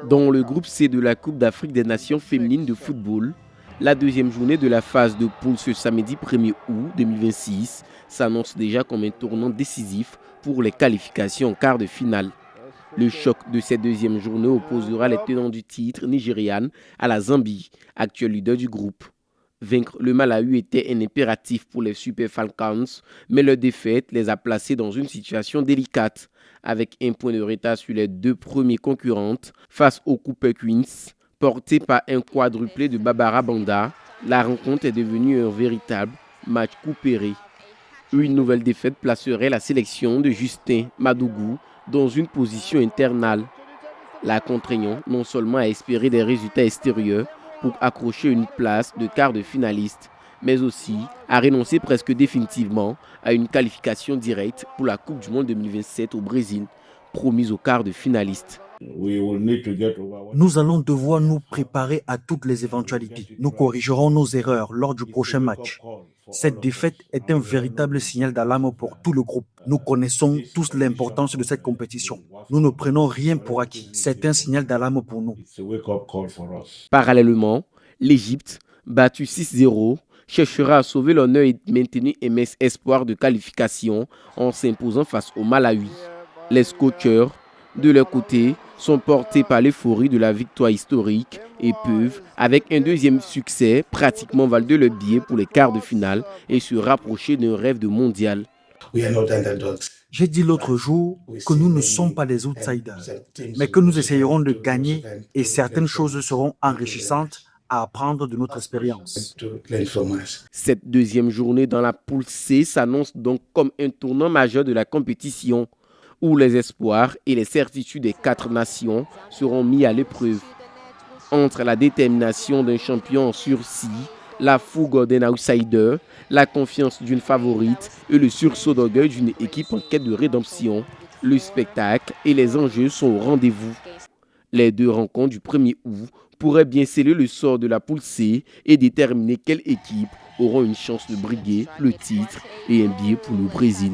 Dans le groupe C de la Coupe d'Afrique des Nations féminines de football, la deuxième journée de la phase de poule ce samedi 1er août 2026 s'annonce déjà comme un tournant décisif pour les qualifications en quart de finale. Le choc de cette deuxième journée opposera les tenants du titre nigériane à la Zambie, actuel leader du groupe. Vaincre le Malawi était un impératif pour les Super Falcons, mais leur défaite les a placés dans une situation délicate, avec un point de retard sur les deux premiers concurrentes face aux Cooper Queens. Portée par un quadruplé de Barbara Banda, la rencontre est devenue un véritable match coupéré. Une nouvelle défaite placerait la sélection de Justin Madougou dans une position internale, la contraignant non seulement à espérer des résultats extérieurs pour accrocher une place de quart de finaliste, mais aussi à renoncer presque définitivement à une qualification directe pour la Coupe du Monde 2027 au Brésil, promise au quart de finaliste. Nous allons devoir nous préparer à toutes les éventualités. Nous corrigerons nos erreurs lors du prochain match. Cette défaite est un véritable signal d'alarme pour tout le groupe. Nous connaissons tous l'importance de cette compétition. Nous ne prenons rien pour acquis. C'est un signal d'alarme pour nous. Parallèlement, l'Égypte, battue 6-0, cherchera à sauver l'honneur et maintenir un mince espoir de qualification en s'imposant face au Malawi. Les Scochers, de leur côté, sont portés par l'euphorie de la victoire historique et peuvent, avec un deuxième succès, pratiquement valider le billet pour les quarts de finale et se rapprocher d'un rêve de mondial. J'ai dit l'autre jour que nous ne sommes pas des outsiders, mais que nous essayerons de gagner et certaines choses seront enrichissantes à apprendre de notre expérience. Cette deuxième journée dans la poule C s'annonce donc comme un tournant majeur de la compétition, où les espoirs et les certitudes des 4 nations seront mis à l'épreuve. Entre la détermination d'un champion en sursis, la fougue d'un outsider, la confiance d'une favorite et le sursaut d'orgueil d'une équipe en quête de rédemption, le spectacle et les enjeux sont au rendez-vous. Les deux rencontres du 1er août pourraient bien sceller le sort de la poule C et déterminer quelle équipe aura une chance de briguer le titre et un billet pour le Brésil.